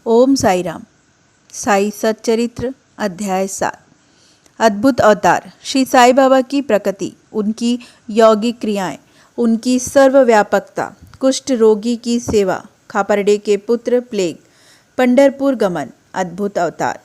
ओम साई राम। साई सच्चरित्र अध्याय 7। अद्भुत अवतार। श्री साई बाबा की प्रकृति, उनकी यौगिक क्रियाएं, उनकी सर्वव्यापकता, कुष्ठ रोगी की सेवा, खापरडे के पुत्र, प्लेग, पंढरपुर गमन। अद्भुत अवतार।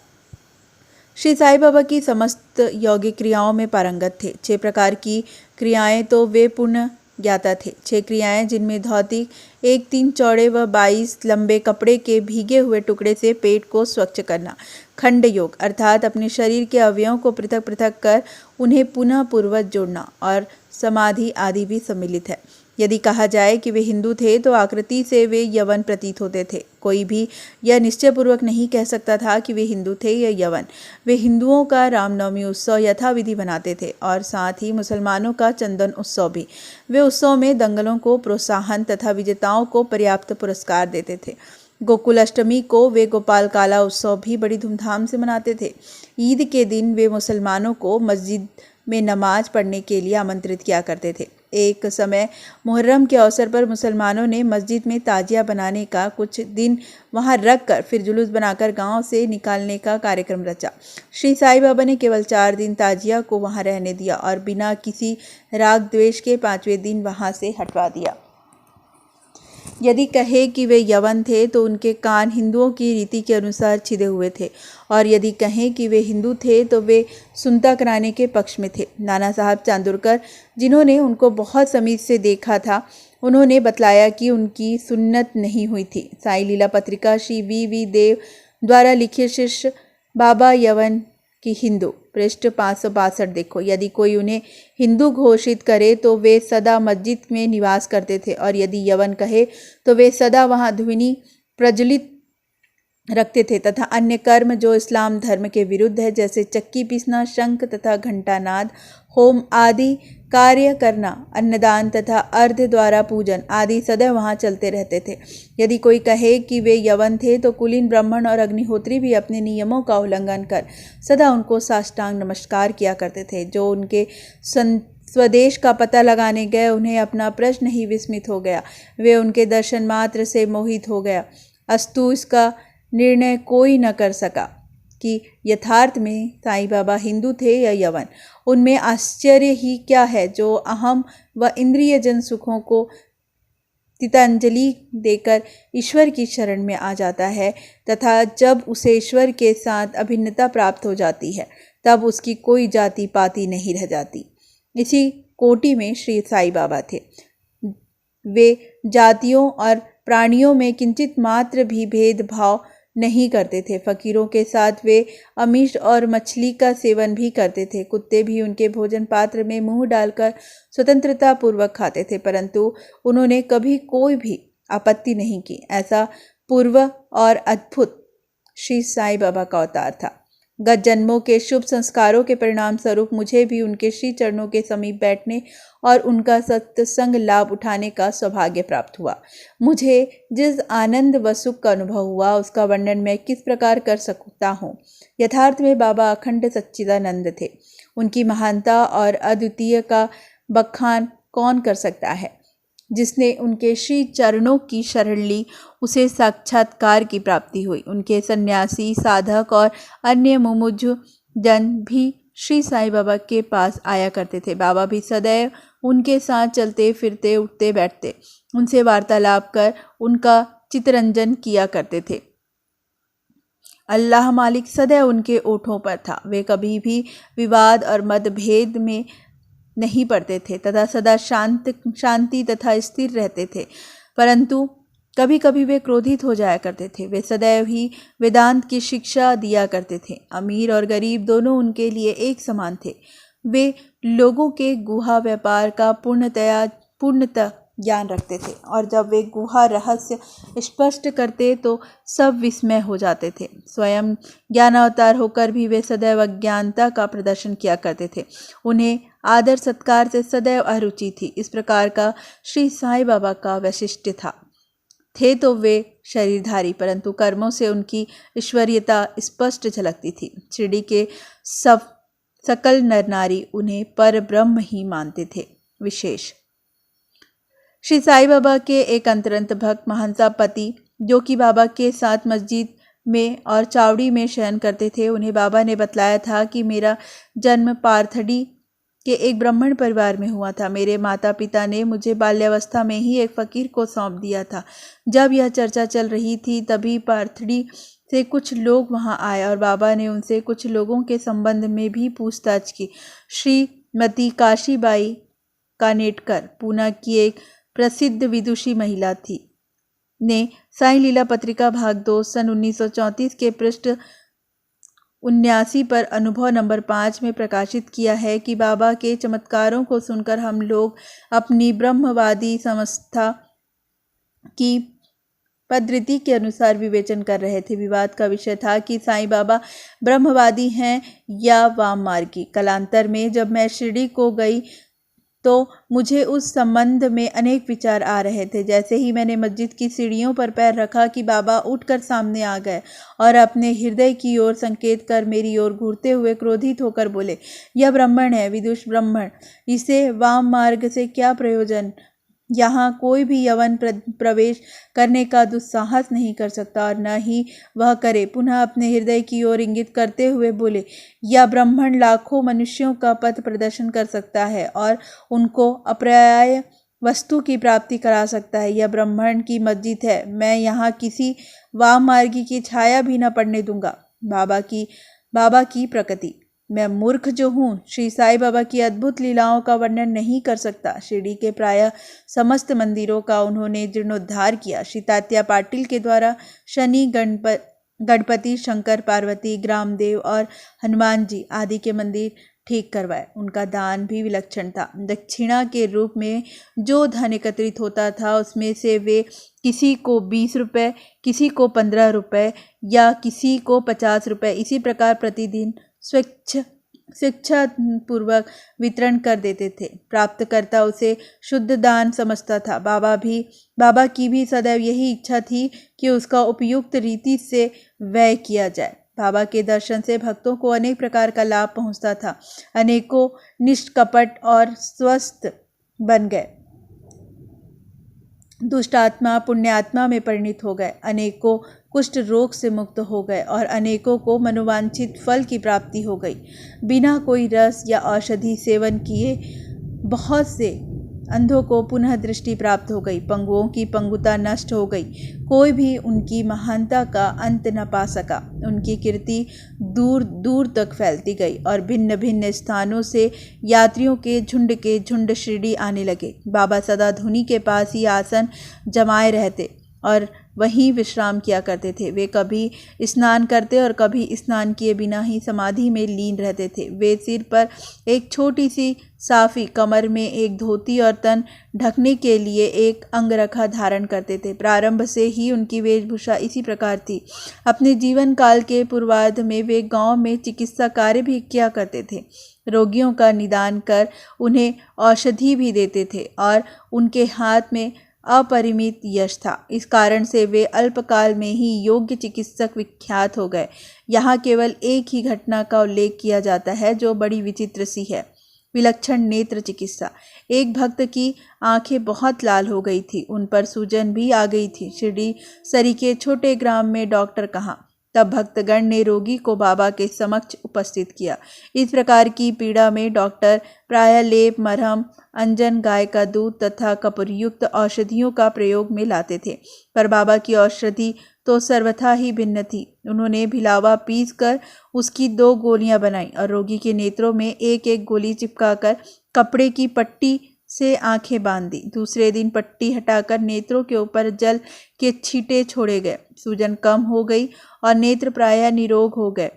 श्री साई बाबा की समस्त यौगिक क्रियाओं में पारंगत थे। 6 प्रकार की क्रियाएं तो वे पूर्ण ज्ञाता थे। 6 क्रियाएं जिनमें धौतिक 1 3 चौड़े व 22 लंबे कपड़े के भीगे हुए टुकड़े से पेट को स्वच्छ करना, खंड योग अर्थात अपने शरीर के अवयवों को पृथक पृथक कर उन्हें पुनः पूर्वज जोड़ना, और समाधि आदि भी सम्मिलित है। यदि कहा जाए कि वे हिंदू थे तो आकृति से वे यवन प्रतीत होते थे। कोई भी यह निश्चयपूर्वक नहीं कह सकता था कि वे हिंदू थे या यवन। वे हिंदुओं का रामनवमी उत्सव यथाविधि मनाते थे और साथ ही मुसलमानों का चंदन उत्सव भी। वे उत्सव में दंगलों को प्रोत्साहन तथा विजेताओं को पर्याप्त पुरस्कार देते थे। गोकुल अष्टमी को वे गोपाल काला उत्सव भी बड़ी धूमधाम से मनाते थे। ईद के दिन वे मुसलमानों को मस्जिद में नमाज पढ़ने के लिए आमंत्रित किया करते थे। एक समय मुहर्रम के अवसर पर मुसलमानों ने मस्जिद में ताजिया बनाने का कुछ दिन वहां रख कर फिर जुलूस बनाकर गांव से निकालने का कार्यक्रम रचा। श्री साई बाबा ने केवल 4 दिन ताजिया को वहां रहने दिया और बिना किसी राग द्वेष के 5वें दिन वहां से हटवा दिया। यदि कहे कि वे यवन थे तो उनके कान हिंदुओं की रीति के अनुसार छिदे हुए थे, और यदि कहें कि वे हिंदू थे तो वे सुनता कराने के पक्ष में थे। नाना साहब चांदुरकर, जिन्होंने उनको बहुत समीप से देखा था, उन्होंने बतलाया कि उनकी सुन्नत नहीं हुई थी। साई लीला पत्रिका श्री वी देव द्वारा लिखित शिष्य बाबा यवन की हिंदू, पृष्ठ 562 देखो। यदि कोई उन्हें हिंदू घोषित करे तो वे सदा मस्जिद में निवास करते थे, और यदि यवन कहे तो वे सदा वहां ध्वनि प्रज्वलित रखते थे तथा अन्य कर्म जो इस्लाम धर्म के विरुद्ध है, जैसे चक्की पीसना, शंख तथा घंटानाद, होम आदि कार्य करना, अन्नदान तथा अर्ध द्वारा पूजन आदि सदैव वहां चलते रहते थे। यदि कोई कहे कि वे यवन थे तो कुलीन ब्राह्मण और अग्निहोत्री भी अपने नियमों का उल्लंघन कर सदा उनको साष्टांग नमस्कार किया करते थे। जो उनके स्वदेश का पता लगाने गए, उन्हें अपना प्रश्न ही विस्मित हो गया। वे उनके दर्शन मात्र से मोहित हो गया। अस्तु इसका निर्णय कोई न कर सका कि यथार्थ में साईं बाबा हिंदू थे या यवन। उनमें आश्चर्य ही क्या है जो अहम व इंद्रिय जन सुखों को तितांजलि देकर ईश्वर की शरण में आ जाता है, तथा जब उसे ईश्वर के साथ अभिन्नता प्राप्त हो जाती है तब उसकी कोई जाति पाति नहीं रह जाती। इसी कोटि में श्री साई बाबा थे। वे जातियों और प्राणियों में किंचित मात्र भी भेदभाव नहीं करते थे। फकीरों के साथ वे अमीष और मछली का सेवन भी करते थे। कुत्ते भी उनके भोजन पात्र में मुंह डालकर स्वतंत्रता पूर्वक खाते थे, परंतु उन्होंने कभी कोई भी आपत्ति नहीं की। ऐसा पूर्व और अद्भुत श्री साई बाबा का अवतार था। गत जन्मों के शुभ संस्कारों के परिणाम स्वरूप मुझे भी उनके श्री चरणों के समीप बैठने और उनका सत्संग लाभ उठाने का सौभाग्य प्राप्त हुआ। मुझे जिस आनंद व सुख का अनुभव हुआ उसका वर्णन मैं किस प्रकार कर सकता हूँ। यथार्थ में बाबा अखंड सच्चिदानंद थे। उनकी महानता और अद्वितीय का बखान कौन कर सकता है। जिसने उनके श्री चरणों की शरण ली उसे साक्षात्कार की प्राप्ति हुई। उनके सन्यासी, साधक और अन्य मुमुक्षु जन भी श्री साई बाबा के पास आया करते थे। बाबा भी सदैव उनके साथ चलते फिरते, उठते बैठते, उनसे वार्तालाप कर उनका चित्तरंजन किया करते थे। अल्लाह मालिक सदैव उनके ओठों पर था। वे कभी भी विवाद और मतभेद में नहीं पड़ते थे तथा सदा शांति तथा स्थिर रहते थे, परंतु कभी कभी वे क्रोधित हो जाया करते थे। वे सदैव ही वेदांत की शिक्षा दिया करते थे। अमीर और गरीब दोनों उनके लिए एक समान थे। वे लोगों के गुहा व्यापार का पूर्णतः ज्ञान रखते थे, और जब वे गुहा रहस्य स्पष्ट करते तो सब विस्मय हो जाते थे। स्वयं ज्ञानावतार होकर भी वे सदैव अज्ञानता का प्रदर्शन किया करते थे। उन्हें आदर सत्कार से सदैव अरुचि थी। इस प्रकार का श्री साई बाबा का वैशिष्ट्य था। थे तो वे शरीरधारी, परंतु कर्मों से उनकी ईश्वरीयता स्पष्ट झलकती थी। शिरडी के सकल नर नारी उन्हें पर ब्रह्म ही मानते थे। विशेष श्री साई बाबा के एक अंतरंत भक्त महंसा पति, जो कि बाबा के साथ मस्जिद में और चावड़ी में शयन करते थे। उन्हें बाबा ने बतलाया था कि मेरा जन्म पार्थडी के एक ब्राह्मण परिवार में हुआ था। मेरे माता पिता ने मुझे बाल्यावस्था में ही एक फकीर को सौंप दिया था। जब यह चर्चा चल रही थी तभी पार्थडी से कुछ लोग वहां आए और बाबा ने उनसे कुछ लोगों के संबंध में भी पूछताछ की। श्रीमती काशीबाई कानेटकर, पूना की एक प्रसिद्ध विदुषी महिला थी, ने साई लीला पत्रिका भाग 2 सन 1934 के पृष्ठ 79 पर अनुभव नंबर 5 में प्रकाशित किया है कि बाबा के चमत्कारों को सुनकर हम लोग अपनी ब्रह्मवादी समस्था की पद्धति के अनुसार विवेचन कर रहे थे। विवाद का विषय था कि साईं बाबा ब्रह्मवादी हैं या वाम मार्गी। कालांतर में जब मैं शिरडी को गई तो मुझे उस संबंध में अनेक विचार आ रहे थे। जैसे ही मैंने मस्जिद की सीढ़ियों पर पैर रखा कि बाबा उठकर सामने आ गए और अपने हृदय की ओर संकेत कर मेरी ओर घूरते हुए क्रोधित होकर बोले, यह ब्राह्मण है, विदुष ब्राह्मण, इसे वाम मार्ग से क्या प्रयोजन? यहाँ कोई भी यवन प्रवेश करने का दुस्साहस नहीं कर सकता और न ही वह करे। पुनः अपने हृदय की ओर इंगित करते हुए बोले, यह ब्राह्मण लाखों मनुष्यों का पथ प्रदर्शन कर सकता है और उनको अपर्याय वस्तु की प्राप्ति करा सकता है। यह ब्राह्मण की मस्जिद है, मैं यहाँ किसी वाम मार्गी की छाया भी न पड़ने दूंगा। बाबा की प्रकृति। मैं मूर्ख जो हूँ श्री साईं बाबा की अद्भुत लीलाओं का वर्णन नहीं कर सकता। शिरडी के प्रायः समस्त मंदिरों का उन्होंने जीर्णोद्धार किया। श्री तात्या पाटिल के द्वारा शनि, गणपति, शंकर, पार्वती, ग्रामदेव और हनुमान जी आदि के मंदिर ठीक करवाए। उनका दान भी विलक्षण था। दक्षिणा के रूप में जो धन एकत्रित होता था उसमें से वे किसी को 20 रुपये, किसी को 15 रुपये या किसी को 50 रुपये इसी प्रकार प्रतिदिन स्वेच्छापूर्वक वितरण कर देते थे। प्राप्तकर्ता उसे शुद्ध दान समझता था। बाबा की भी सदैव यही इच्छा थी कि उसका उपयुक्त रीति से व्यय किया जाए। बाबा के दर्शन से भक्तों को अनेक प्रकार का लाभ पहुंचता था। अनेकों निष्कपट और स्वस्थ बन गए, दुष्ट आत्मा पुण्यात्मा में परिणित हो गए, अनेकों कुष्ठ रोग से मुक्त हो गए और अनेकों को मनोवांछित फल की प्राप्ति हो गई। बिना कोई रस या औषधि सेवन किए बहुत से अंधों को पुनः दृष्टि प्राप्त हो गई, पंगुओं की पंगुता नष्ट हो गई, कोई भी उनकी महानता का अंत न पा सका। उनकी कीर्ति दूर दूर तक फैलती गई और भिन्न भिन्न स्थानों से यात्रियों के झुंड शिरडी आने लगे। बाबा सदा धुनी के पास ही आसन जमाए रहते और वहीं विश्राम किया करते थे। वे कभी स्नान करते और कभी स्नान किए बिना ही समाधि में लीन रहते थे। वे सिर पर एक छोटी सी साफी, कमर में एक धोती और तन ढकने के लिए एक अंगरखा धारण करते थे। प्रारंभ से ही उनकी वेशभूषा इसी प्रकार थी। अपने जीवन काल के पूर्वार्ध में वे गांव में चिकित्सा कार्य भी किया करते थे। रोगियों का निदान कर उन्हें औषधि भी देते थे और उनके हाथ में अपरिमित यश था। इस कारण से वे अल्पकाल में ही योग्य चिकित्सक विख्यात हो गए। यहाँ केवल एक ही घटना का उल्लेख किया जाता है जो बड़ी विचित्र सी है, विलक्षण नेत्र चिकित्सा। एक भक्त की आंखें बहुत लाल हो गई थी, उन पर सूजन भी आ गई थी। शिरडी सरी के छोटे ग्राम में डॉक्टर कहाँ। तब भक्तगण ने रोगी को बाबा के समक्ष उपस्थित किया। इस प्रकार की पीड़ा में डॉक्टर प्रायः लेप, मरहम, अंजन, गाय का दूध तथा कपूरयुक्त औषधियों का प्रयोग में लाते थे, पर बाबा की औषधि तो सर्वथा ही भिन्न थी। उन्होंने भिलावा पीस कर उसकी 2 गोलियां बनाई और रोगी के नेत्रों में एक एक गोली चिपकाकर कपड़े की पट्टी से आंखें बांध दी। दूसरे दिन पट्टी हटाकर नेत्रों के ऊपर जल के छींटे छोड़े गए। सूजन कम हो गई और नेत्र प्रायः निरोग हो गए।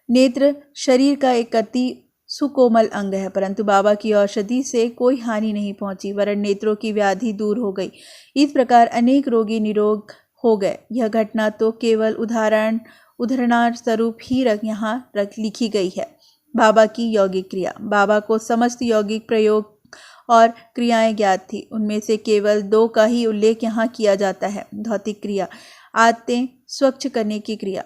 नेत्र शरीर का एक अति सुकोमल अंग है, परंतु बाबा की औषधि से कोई हानि नहीं पहुंची, वरन नेत्रों की व्याधि दूर हो गई। इस प्रकार अनेक रोगी निरोग हो गए। यह घटना तो केवल उदाहरणार्थ स्वरूप ही यहाँ लिखी गई है। बाबा की यौगिक क्रिया। बाबा को समस्त यौगिक प्रयोग और क्रियाएं ज्ञात थी। उनमें से केवल 2 का ही उल्लेख यहाँ किया जाता है। भौतिक क्रिया, आंतें स्वच्छ करने की क्रिया।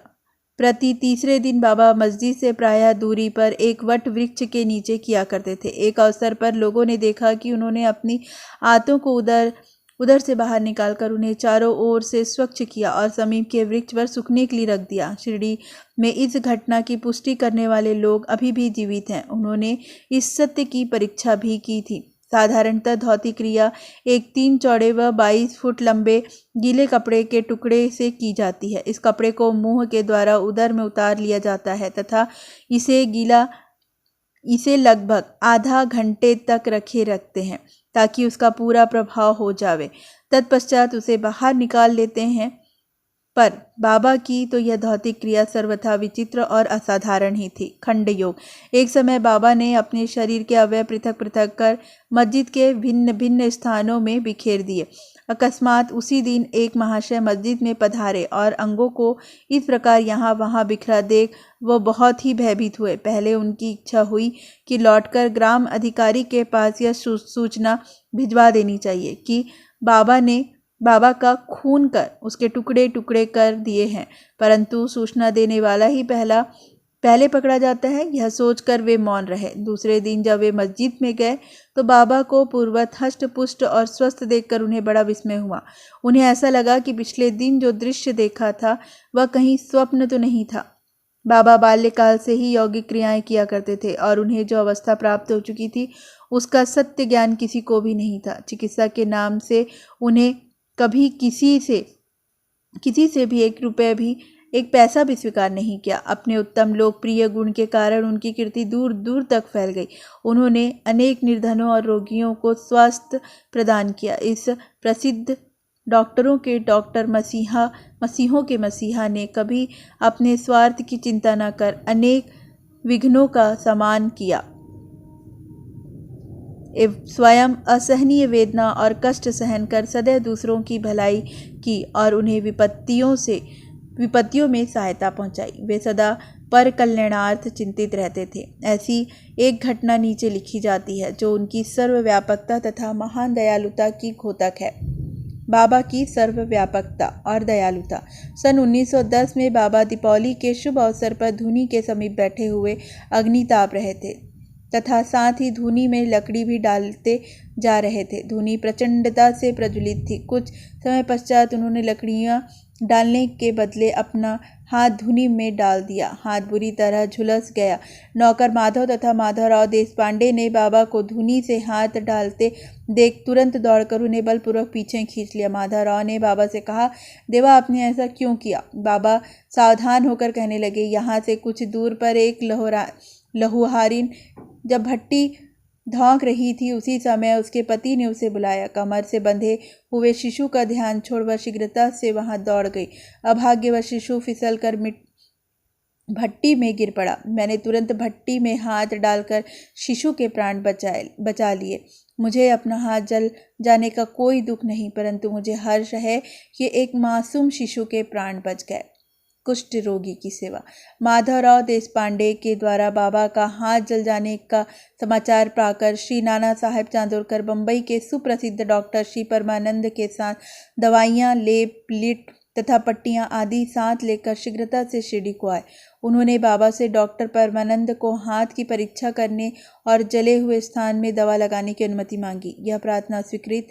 प्रति तीसरे दिन बाबा मस्जिद से प्रायः दूरी पर एक वट वृक्ष के नीचे किया करते थे। एक अवसर पर लोगों ने देखा कि उन्होंने अपनी आंतों को उधर से बाहर निकालकर उन्हें चारों ओर से स्वच्छ किया और समीप के वृक्ष पर सूखने के लिए रख दिया। शिरडी में इस घटना की पुष्टि करने वाले लोग अभी भी जीवित हैं। उन्होंने इस सत्य की परीक्षा भी की थी। साधारणतः धौती क्रिया एक 3 चौड़े व 22 फुट लंबे गीले कपड़े के टुकड़े से की जाती है। इस कपड़े को मुंह के द्वारा उदर में उतार लिया जाता है तथा इसे लगभग आधा घंटे तक रखते हैं ताकि उसका पूरा प्रभाव हो जावे। तत्पश्चात उसे बाहर निकाल लेते हैं। पर बाबा की तो यह धौतिक क्रिया सर्वथा विचित्र और असाधारण ही थी। खंड योग। एक समय बाबा ने अपने शरीर के अवयव पृथक पृथक कर मस्जिद के भिन्न भिन्न स्थानों में बिखेर दिए। अकस्मात उसी दिन एक महाशय मस्जिद में पधारे और अंगों को इस प्रकार यहाँ वहाँ बिखरा देख वो बहुत ही भयभीत हुए। पहले उनकी इच्छा हुई कि लौटकर ग्राम अधिकारी के पास यह सूचना भिजवा देनी चाहिए कि बाबा का खून कर उसके टुकड़े टुकड़े कर दिए हैं, परंतु सूचना देने वाला ही पहले पकड़ा जाता है, यह सोचकर वे मौन रहे। दूसरे दिन जब वे मस्जिद में गए तो बाबा को पूर्ववत हष्ट पुष्ट और स्वस्थ देखकर उन्हें बड़ा विस्मय हुआ। उन्हें ऐसा लगा कि पिछले दिन जो दृश्य देखा था वह कहीं स्वप्न तो नहीं था। बाबा बाल्यकाल से ही यौगिक क्रियाएं किया करते थे और उन्हें जो अवस्था प्राप्त हो चुकी थी उसका सत्य ज्ञान किसी को भी नहीं था। चिकित्सा के नाम से उन्हें कभी किसी से भी एक पैसा भी स्वीकार नहीं किया। अपने उत्तम लोकप्रिय गुण के कारण उनकी कीर्ति दूर दूर तक फैल गई। उन्होंने अनेक निर्धनों और रोगियों को स्वास्थ्य प्रदान किया। इस प्रसिद्ध डॉक्टरों के डॉक्टर मसीहों के मसीहा ने कभी अपने स्वार्थ की चिंता न कर अनेक विघ्नों का सामना किया। स्वयं असहनीय वेदना और कष्ट सहन कर सदैव दूसरों की भलाई की और उन्हें विपत्तियों में सहायता पहुंचाई। वे सदा पर कल्याणार्थ चिंतित रहते थे। ऐसी एक घटना नीचे लिखी जाती है जो उनकी सर्वव्यापकता तथा महान दयालुता की द्योतक है। बाबा की सर्वव्यापकता और दयालुता। सन 1910 में बाबा दीपावली के शुभ अवसर पर धूनी के समीप बैठे हुए अग्नि ताप रहे थे तथा साथ ही धूनी में लकड़ी भी डालते जा रहे थे। धूनी प्रचंडता से प्रज्वलित थी। कुछ समय पश्चात उन्होंने लकड़ियां डालने के बदले अपना हाथ धूनी में डाल दिया। हाथ बुरी तरह झुलस गया। नौकर माधव तथा माधवराव देशपांडे ने बाबा को धूनी से हाथ डालते देख तुरंत दौड़कर उन्हें बलपूर्वक पीछे खींच लिया। माधवराव ने बाबा से कहा, देवा आपने ऐसा क्यों किया? बाबा सावधान होकर कहने लगे, यहाँ से कुछ दूर पर एक लहुहारिन जब भट्टी धौंक रही थी उसी समय उसके पति ने उसे बुलाया। कमर से बंधे हुए शिशु का ध्यान छोड़ वह शीघ्रता से वहां दौड़ गई। अभाग्यवश शिशु फिसल कर भट्टी में गिर पड़ा। मैंने तुरंत भट्टी में हाथ डालकर शिशु के प्राण बचा लिए। मुझे अपना हाथ जल जाने का कोई दुख नहीं, परंतु मुझे हर्ष है कि एक मासूम शिशु के प्राण बच गए। कुष्ठ रोगी की सेवा। माधवराव देशपांडे के द्वारा बाबा का हाथ जल जाने का समाचार पाकर श्री नाना साहेब चांदोरकर बंबई के सुप्रसिद्ध डॉक्टर श्री परमानंद के साथ दवाइयाँ, लेप, लिट तथा पट्टियाँ आदि साथ लेकर शीघ्रता से शिरडी को आए। उन्होंने बाबा से डॉक्टर परमानंद को हाथ की परीक्षा करने और जले हुए स्थान में दवा लगाने की अनुमति मांगी। यह प्रार्थना स्वीकृत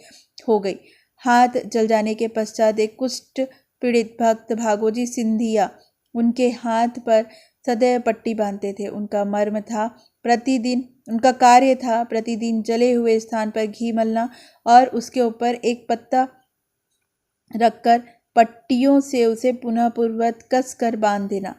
हो गई। हाथ जल जाने के पश्चात एक कुष्ठ पीड़ित भक्त भागोजी सिंधिया उनके हाथ पर सदैव पट्टी बांधते थे। उनका कार्य था प्रतिदिन जले हुए स्थान पर घी मलना और उसके ऊपर एक पत्ता रखकर पट्टियों से उसे पुनः पूर्ववत कस कर बांध देना।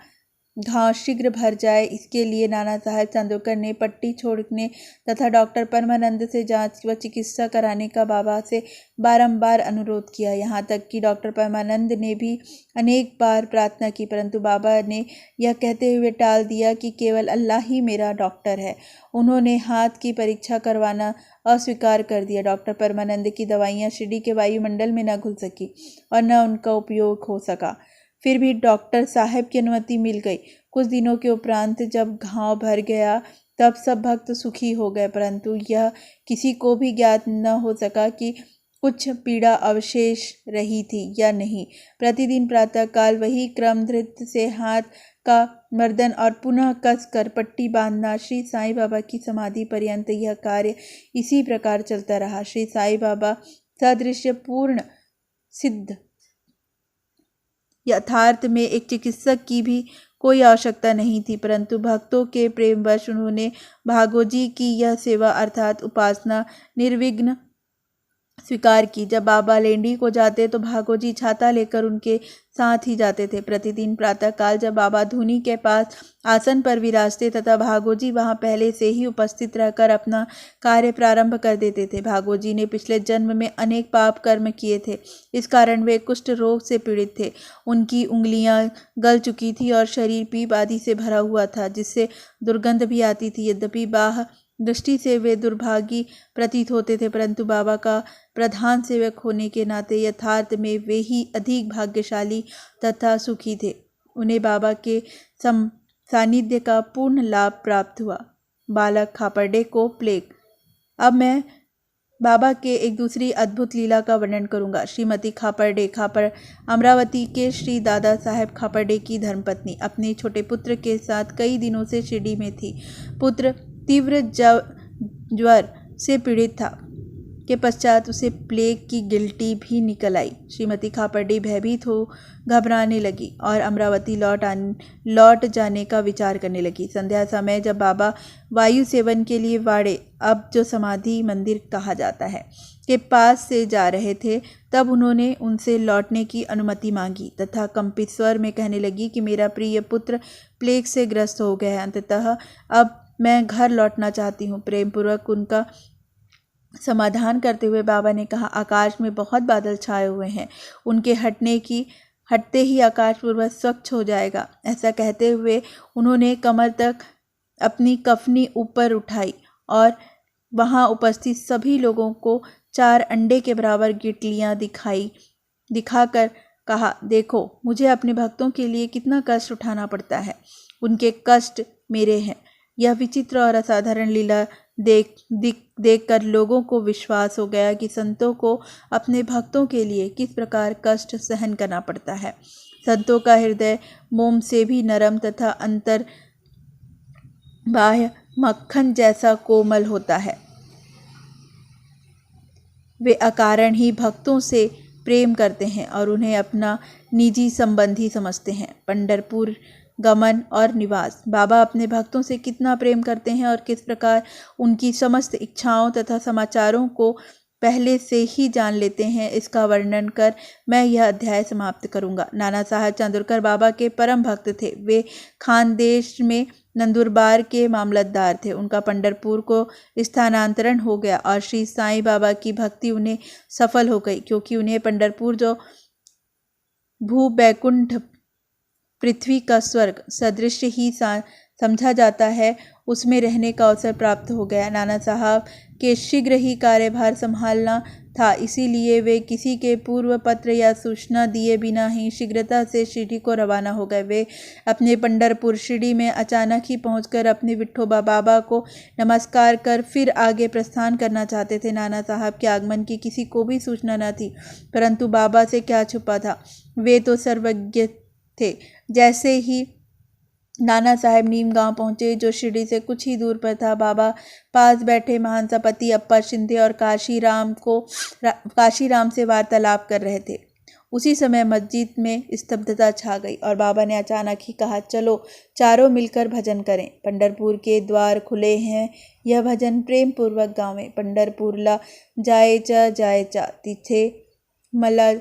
घाव शीघ्र भर जाए इसके लिए नाना साहेब चांदोरकर ने पट्टी छोड़ने तथा डॉक्टर परमानंद से जांच व चिकित्सा कराने का बाबा से बारंबार अनुरोध किया। यहाँ तक कि डॉक्टर परमानंद ने भी अनेक बार प्रार्थना की, परंतु बाबा ने यह कहते हुए टाल दिया कि केवल अल्लाह ही मेरा डॉक्टर है। उन्होंने हाथ की परीक्षा करवाना अस्वीकार कर दिया। डॉक्टर परमानंद की दवाइयाँ शिरडी के वायुमंडल में न घुल सकी और न उनका उपयोग हो सका। फिर भी डॉक्टर साहब की अनुमति मिल गई। कुछ दिनों के उपरांत जब घाव भर गया तब सब भक्त सुखी हो गए, परंतु यह किसी को भी ज्ञात न हो सका कि कुछ पीड़ा अवशेष रही थी या नहीं। प्रतिदिन प्रातःकाल वही क्रम धृत से हाथ का मर्दन और पुनः कस कर पट्टी बांधना। श्री साईं बाबा की समाधि पर्यंत यह कार्य इसी प्रकार चलता रहा। श्री साईं बाबा सादृश्य पूर्ण सिद्ध। यथार्थ में एक चिकित्सक की भी कोई आवश्यकता नहीं थी, परंतु भक्तों के प्रेमवश उन्होंने भागोजी की यह सेवा अर्थात उपासना निर्विघ्न स्वीकार की। जब बाबा लेंडी को जाते तो भागोजी छाता लेकर उनके साथ ही जाते थे। प्रतिदिन प्रातःकाल जब बाबा धुनी के पास आसन पर विराजते तथा भागोजी वहां पहले से ही उपस्थित रहकर अपना कार्य प्रारंभ कर देते थे। भागोजी ने पिछले जन्म में अनेक पाप कर्म किए थे, इस कारण वे कुष्ठ रोग से पीड़ित थे। उनकी उंगलियां गल चुकी थी और शरीर पीप आदि से भरा हुआ था, जिससे दुर्गंध भी आती थी। यद्यपि बाह्य दृष्टि से वे दुर्भागी प्रतीत होते थे, परंतु बाबा का प्रधान सेवक होने के नाते यथार्थ में वे ही अधिक भाग्यशाली तथा सुखी थे। उन्हें बाबा के सानिध्य का पूर्ण लाभ प्राप्त हुआ। बालक खापर्डे को प्लेग। अब मैं बाबा के एक दूसरी अद्भुत लीला का वर्णन करूंगा। श्रीमती खापर्डे अमरावती के श्री दादा साहेब खापर्डे की धर्मपत्नी अपने छोटे पुत्र के साथ कई दिनों से शिरडी में थी। पुत्र तीव्र ज्वर से पीड़ित था के पश्चात उसे प्लेग की गिल्टी भी निकल आई। श्रीमती खापर्डे भयभीत हो घबराने लगी और अमरावती लौट जाने का विचार करने लगी। संध्या समय जब बाबा वायु सेवन के लिए वाड़े, अब जो समाधि मंदिर कहा जाता है, के पास से जा रहे थे, तब उन्होंने उनसे लौटने की अनुमति मांगी तथा कंपित स्वर में कहने लगी कि मेरा प्रिय पुत्र प्लेग से ग्रस्त हो गया है। अंततः अब मैं घर लौटना चाहती हूँ। प्रेमपूर्वक उनका समाधान करते हुए बाबा ने कहा, आकाश में बहुत बादल छाए हुए हैं, उनके हटते ही आकाश पूर्व स्वच्छ हो जाएगा। ऐसा कहते हुए उन्होंने कमर तक अपनी कफनी ऊपर उठाई और वहां उपस्थित सभी लोगों को 4 अंडे के बराबर गिटलियां दिखाकर कहा, देखो मुझे अपने भक्तों के लिए कितना कष्ट उठाना पड़ता है, उनके कष्ट मेरे हैं। यह विचित्र और असाधारण लीला देखकर लोगों को विश्वास हो गया कि संतों को अपने भक्तों के लिए किस प्रकार कष्ट सहन करना पड़ता है। संतों का हृदय मोम से भी नरम तथा अंतर बाह्य मक्खन जैसा कोमल होता है। वे अकारण ही भक्तों से प्रेम करते हैं और उन्हें अपना निजी संबंधी समझते हैं। पंढरपुर गमन और निवास। बाबा अपने भक्तों से कितना प्रेम करते हैं और किस प्रकार उनकी समस्त इच्छाओं तथा समाचारों को पहले से ही जान लेते हैं, इसका वर्णन कर मैं यह अध्याय समाप्त करूंगा। नाना साहब चांदुरकर बाबा के परम भक्त थे। वे खानदेश में नंदुरबार के मामलतदार थे। उनका पंढरपुर को स्थानांतरण हो गया और श्री साईं बाबा की भक्ति उन्हें सफल हो गई, क्योंकि उन्हें पंढरपुर जो भू बैकुंठ पृथ्वी का स्वर्ग सदृश ही समझा जाता है, उसमें रहने का अवसर प्राप्त हो गया। नाना साहब के शीघ्र ही कार्यभार संभालना था, इसीलिए वे किसी के पूर्व पत्र या सूचना दिए बिना ही शीघ्रता से शिरडी को रवाना हो गए। वे अपने पंढरपुर शिरडी में अचानक ही पहुंचकर अपने विठोबा बाबा को नमस्कार कर फिर आगे प्रस्थान करना चाहते थे। नाना साहब के आगमन की किसी को भी सूचना न थी, परंतु बाबा से क्या छुपा था, वे तो सर्वज्ञ थे। जैसे ही नाना साहब नीम गांव पहुंचे, जो शिरडी से कुछ ही दूर पर था, बाबा पास बैठे महासपति अप्पा शिंदे और काशीराम से वार्तालाप कर रहे थे। उसी समय मस्जिद में स्तब्धता छा गई और बाबा ने अचानक ही कहा, चलो चारों मिलकर भजन करें। पंढरपुर के द्वार खुले हैं, यह भजन प्रेम पूर्वक गावें। पंढरपुरला जायचा तिथे मला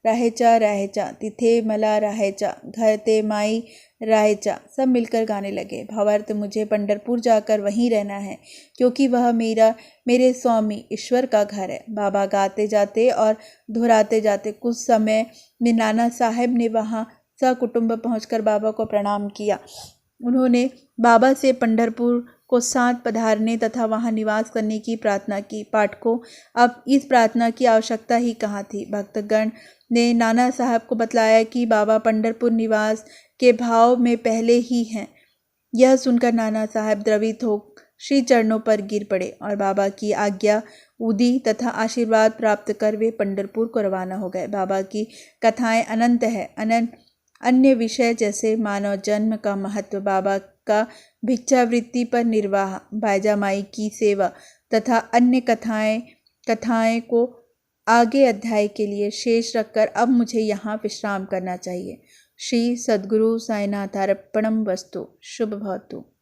राहेचा तिथे मला राहेचा, घर ते माई राहेचा। सब मिलकर गाने लगे। भावार्थ, मुझे पंढरपुर जाकर वहीं रहना है, क्योंकि वह मेरे स्वामी ईश्वर का घर है। बाबा गाते जाते और दोहराते जाते। कुछ समय में नाना साहब ने वहां सकुटुंब पहुंचकर बाबा को प्रणाम किया। उन्होंने बाबा से पंढरपुर को साथ पधारने तथा वहां निवास करने की प्रार्थना की। पाठकों, अब इस प्रार्थना की आवश्यकता ही कहाँ थी। भक्तगण ने नाना साहब को बतलाया कि बाबा पंढरपुर निवास के भाव में पहले ही हैं। यह सुनकर नाना साहब द्रवित हो श्री चरणों पर गिर पड़े और बाबा की आज्ञा उदी तथा आशीर्वाद प्राप्त कर वे पंढरपुर को रवाना हो गए। बाबा की कथाएं अनंत है। अन्य विषय जैसे मानव जन्म का महत्व, बाबा का भिक्षावृत्ति पर निर्वाह, बायजा माई की सेवा तथा अन्य कथाएं को आगे अध्याय के लिए शेष रखकर अब मुझे यहाँ विश्राम करना चाहिए। श्री सद्गुरु साईनाथार्पणम वस्तु। शुभ भवतु।